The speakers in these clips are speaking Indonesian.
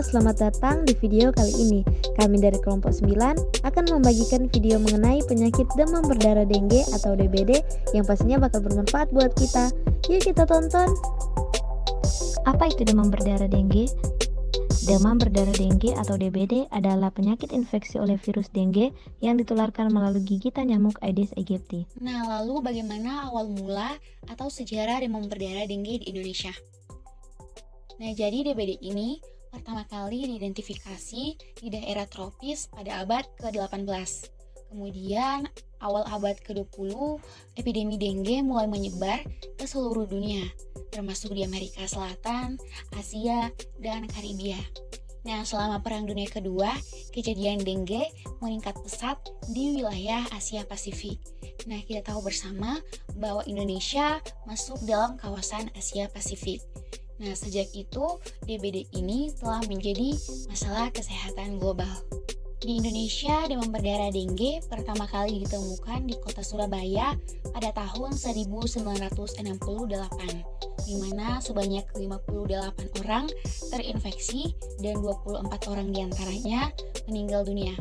selamat datang di video kali ini. Kami dari kelompok 9 akan membagikan video mengenai penyakit demam berdarah dengue atau DBD yang pastinya bakal bermanfaat buat kita. Yuk kita tonton. Apa itu demam berdarah dengue? Demam berdarah dengue atau DBD adalah penyakit infeksi oleh virus dengue yang ditularkan melalui gigitan nyamuk Aedes aegypti. Nah, lalu bagaimana awal mula atau sejarah demam berdarah dengue di Indonesia? Nah, jadi DBD ini pertama kali diidentifikasi di daerah tropis pada abad ke-18. Kemudian, awal abad ke-20, epidemi dengue mulai menyebar ke seluruh dunia, termasuk di Amerika Selatan, Asia, dan Karibia. Nah, selama Perang Dunia Kedua, kejadian dengue meningkat pesat di wilayah Asia Pasifik. Nah, kita tahu bersama bahwa Indonesia masuk dalam kawasan Asia Pasifik. Nah, sejak itu, DBD ini telah menjadi masalah kesehatan global. Di Indonesia, demam berdarah dengue pertama kali ditemukan di kota Surabaya pada tahun 1968, di mana sebanyak 58 orang terinfeksi dan 24 orang diantaranya meninggal dunia.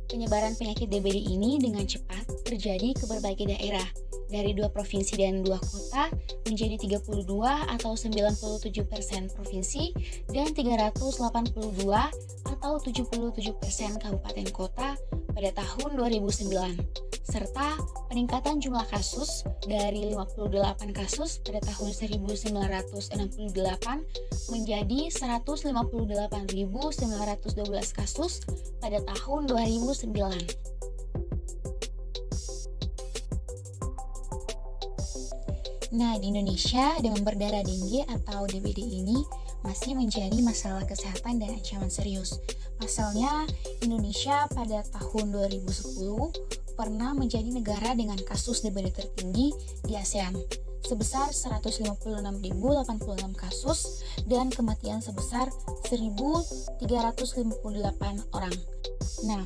Penyebaran penyakit DBD ini dengan cepat terjadi ke berbagai daerah, dari 2 provinsi dan 2 kota menjadi 32 atau 97% provinsi dan 382 atau 77% kabupaten kota pada tahun 2009, serta peningkatan jumlah kasus dari 58 kasus pada tahun 1968 menjadi 158.912 kasus pada tahun 2009. Nah, di Indonesia, demam berdarah dengue atau DBD ini masih menjadi masalah kesehatan dan ancaman serius. Pasalnya, Indonesia pada tahun 2010 pernah menjadi negara dengan kasus DBD tertinggi di ASEAN, sebesar 156.086 kasus dan kematian sebesar 1.358 orang. Nah,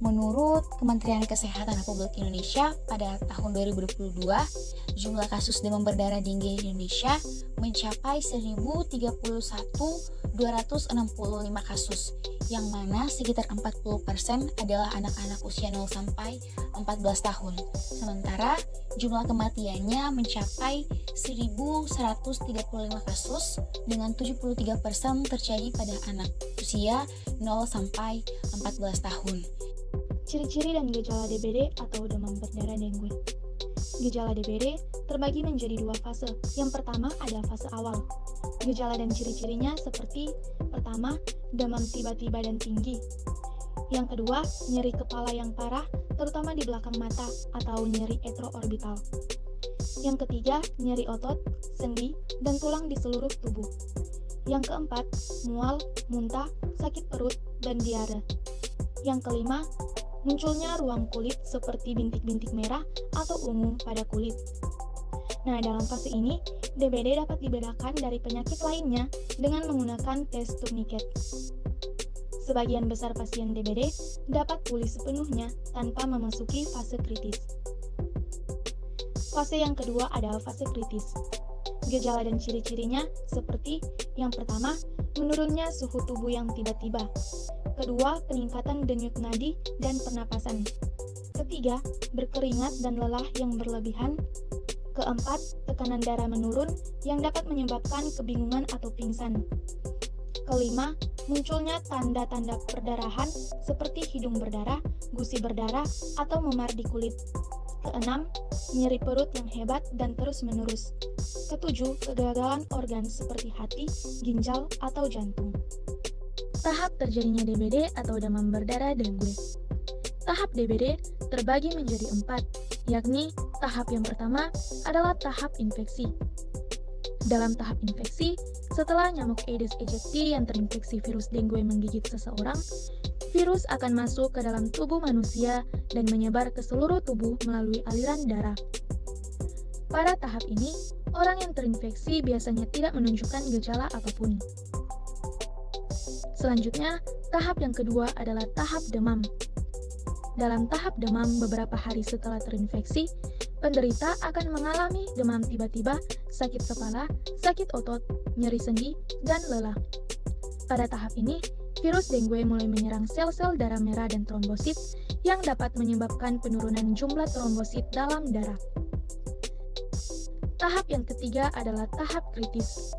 menurut Kementerian Kesehatan Republik Indonesia pada tahun 2022, jumlah kasus demam berdarah dengue di Indonesia mencapai 1.031.265 kasus, yang mana sekitar 40% adalah anak-anak usia 0 sampai 14 tahun. Sementara jumlah kematiannya mencapai 1.135 kasus dengan 73% terjadi pada anak usia 0 sampai 14 tahun. Ciri-ciri dan gejala DBD atau demam berdarah dengue. Gejala DBD terbagi menjadi 2 fase. Yang pertama ada fase awal. Gejala dan ciri-cirinya seperti: pertama, demam tiba-tiba dan tinggi. Yang kedua, nyeri kepala yang parah, terutama di belakang mata atau nyeri retroorbital. Yang ketiga, nyeri otot, sendi, dan tulang di seluruh tubuh. Yang keempat, mual, muntah, sakit perut, dan diare. Yang kelima, munculnya ruang kulit seperti bintik-bintik merah atau ungu pada kulit. Nah, dalam fase ini, DBD dapat dibedakan dari penyakit lainnya dengan menggunakan tes turniket. Sebagian besar pasien DBD dapat pulih sepenuhnya tanpa memasuki fase kritis. Fase yang kedua adalah fase kritis. Gejala dan ciri-cirinya seperti: yang pertama, menurunnya suhu tubuh yang tiba-tiba. Kedua, peningkatan denyut nadi dan pernapasan. Ketiga, berkeringat dan lelah yang berlebihan. Keempat, tekanan darah menurun yang dapat menyebabkan kebingungan atau pingsan. Kelima, munculnya tanda-tanda perdarahan seperti hidung berdarah, gusi berdarah, atau memar di kulit. Keenam, nyeri perut yang hebat dan terus-menerus. Ketujuh, kegagalan organ seperti hati, ginjal, atau jantung. Tahap terjadinya DBD atau demam berdarah dengue. Tahap DBD terbagi menjadi 4, yakni tahap yang pertama adalah tahap infeksi. Dalam tahap infeksi, setelah nyamuk Aedes aegypti yang terinfeksi virus dengue menggigit seseorang, virus akan masuk ke dalam tubuh manusia dan menyebar ke seluruh tubuh melalui aliran darah. Pada tahap ini, orang yang terinfeksi biasanya tidak menunjukkan gejala apapun. Selanjutnya, tahap yang kedua adalah tahap demam. Dalam tahap demam, beberapa hari setelah terinfeksi, penderita akan mengalami demam tiba-tiba, sakit kepala, sakit otot, nyeri sendi, dan lelah. Pada tahap ini, virus dengue mulai menyerang sel-sel darah merah dan trombosit yang dapat menyebabkan penurunan jumlah trombosit dalam darah. Tahap yang ketiga adalah tahap kritis.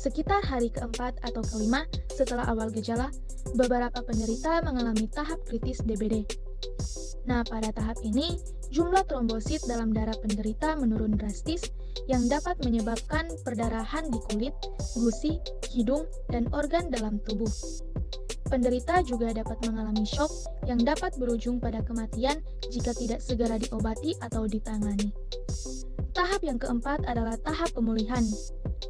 Sekitar hari keempat atau kelima setelah awal gejala, beberapa penderita mengalami tahap kritis DBD. Nah, pada tahap ini, jumlah trombosit dalam darah penderita menurun drastis yang dapat menyebabkan perdarahan di kulit, gusi, hidung, dan organ dalam tubuh. Penderita juga dapat mengalami shock yang dapat berujung pada kematian jika tidak segera diobati atau ditangani. Tahap yang keempat adalah tahap pemulihan.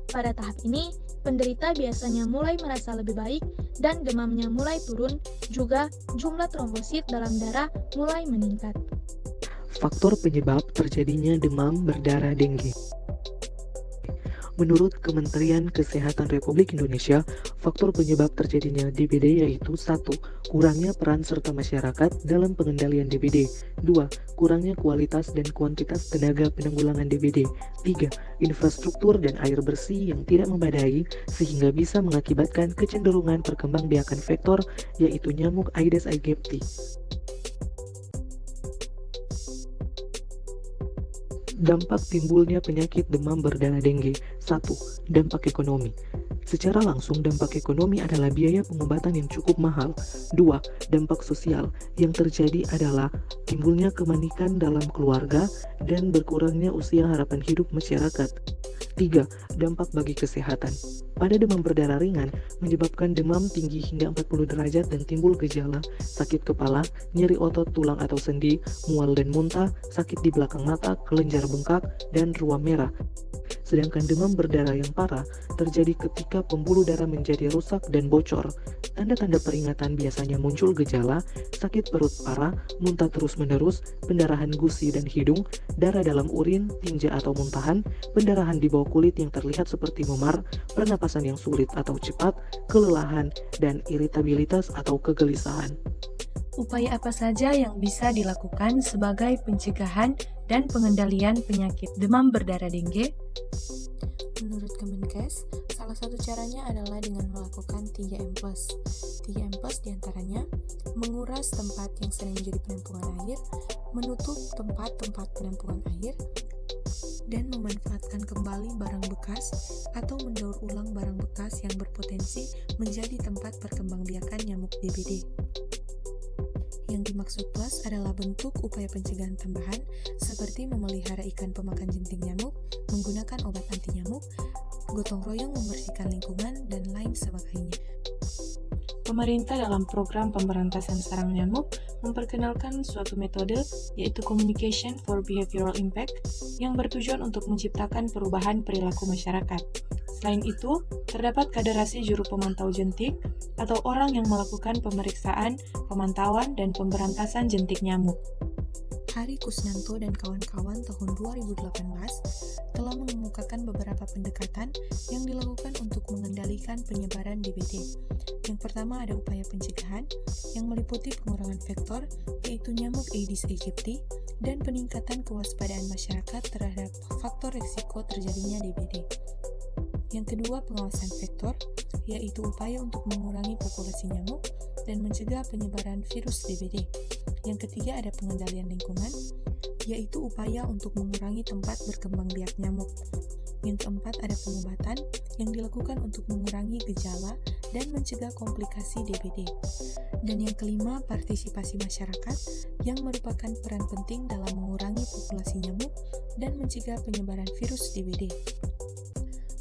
Pada tahap ini, penderita biasanya mulai merasa lebih baik dan demamnya mulai turun, juga jumlah trombosit dalam darah mulai meningkat. Faktor penyebab terjadinya demam berdarah dengue. Menurut Kementerian Kesehatan Republik Indonesia, faktor penyebab terjadinya DBD yaitu 1. Kurangnya peran serta masyarakat dalam pengendalian DBD. 2. Kurangnya kualitas dan kuantitas tenaga penanggulangan DBD. 3. Infrastruktur dan air bersih yang tidak memadai sehingga bisa mengakibatkan kecenderungan perkembangbiakan vektor yaitu nyamuk Aedes aegypti. Dampak timbulnya penyakit demam berdarah dengue. 1. Dampak ekonomi. Secara langsung dampak ekonomi adalah biaya pengobatan yang cukup mahal. 2. Dampak sosial yang terjadi adalah timbulnya kemanikan dalam keluarga dan berkurangnya usia harapan hidup masyarakat. 3. Dampak bagi kesehatan. Pada demam berdarah ringan, menyebabkan demam tinggi hingga 40 derajat dan timbul gejala sakit kepala, nyeri otot tulang atau sendi, mual dan muntah, sakit di belakang mata, kelenjar bengkak, dan ruam merah. Sedangkan demam berdarah yang parah terjadi ketika pembuluh darah menjadi rusak dan bocor. Tanda-tanda peringatan biasanya muncul gejala sakit perut parah, muntah terus-menerus, pendarahan gusi dan hidung, darah dalam urin, tinja atau muntahan, pendarahan di bawah kulit yang terlihat seperti memar, pernapasan yang sulit atau cepat, kelelahan, dan iritabilitas atau kegelisahan. Upaya apa saja yang bisa dilakukan sebagai pencegahan dan pengendalian penyakit demam berdarah dengue? Menurut Kemenkes, salah satu caranya adalah dengan melakukan 3M+. 3M+ diantaranya menguras tempat yang sering menjadi penampungan air, menutup tempat-tempat penampungan air, dan memanfaatkan kembali barang bekas atau mendaur ulang barang bekas yang berpotensi menjadi tempat perkembangbiakan nyamuk DBD. Yang dimaksud plus adalah bentuk upaya pencegahan tambahan seperti memelihara ikan pemakan jentik nyamuk, menggunakan obat anti nyamuk, gotong royong membersihkan lingkungan, dan lain sebagainya. Pemerintah dalam program pemberantasan sarang nyamuk memperkenalkan suatu metode yaitu Communication for Behavioral Impact yang bertujuan untuk menciptakan perubahan perilaku masyarakat. Selain itu, terdapat kaderasi juru pemantau jentik atau orang yang melakukan pemeriksaan, pemantauan, dan pemberantasan jentik nyamuk. Hari Kusnanto dan kawan-kawan tahun 2018 telah mengemukakan beberapa pendekatan yang dilakukan untuk mengendalikan penyebaran DBD. Yang pertama ada upaya pencegahan yang meliputi pengurangan vektor, yaitu nyamuk Aedes aegypti, dan peningkatan kewaspadaan masyarakat terhadap faktor risiko terjadinya DBD. Yang kedua, pengawasan vektor, yaitu upaya untuk mengurangi populasi nyamuk dan mencegah penyebaran virus DBD. Yang ketiga, ada pengendalian lingkungan, yaitu upaya untuk mengurangi tempat berkembang biak nyamuk. Yang keempat, ada pengobatan yang dilakukan untuk mengurangi gejala dan mencegah komplikasi DBD. Dan yang kelima, partisipasi masyarakat yang merupakan peran penting dalam mengurangi populasi nyamuk dan mencegah penyebaran virus DBD.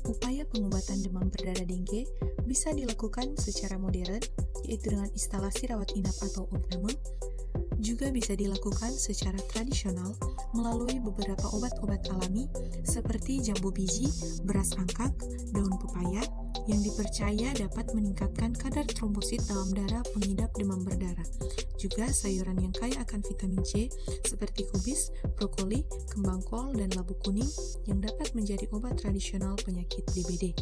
Upaya pengobatan demam berdarah dengue bisa dilakukan secara modern, yaitu dengan instalasi rawat inap atau opname. Juga bisa dilakukan secara tradisional melalui beberapa obat-obat alami seperti jambu biji, beras angkat, daun pepaya, yang dipercaya dapat meningkatkan kadar trombosit dalam darah pengidap demam berdarah. Juga sayuran yang kaya akan vitamin C seperti kubis, brokoli, kembang kol, dan labu kuning yang dapat menjadi obat tradisional penyakit DBD.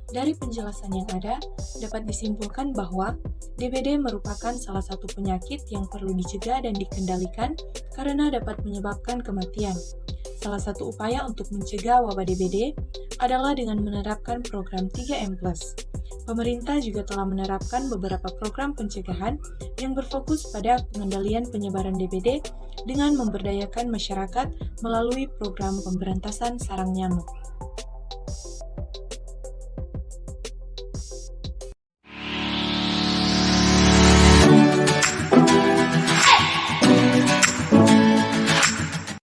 Dari penjelasan yang ada, dapat disimpulkan bahwa DBD merupakan salah satu penyakit yang perlu dicegah dan dikendalikan karena dapat menyebabkan kematian. Salah satu upaya untuk mencegah wabah DBD adalah dengan menerapkan program 3M+. Pemerintah juga telah menerapkan beberapa program pencegahan yang berfokus pada pengendalian penyebaran DBD dengan memberdayakan masyarakat melalui program pemberantasan sarang nyamuk.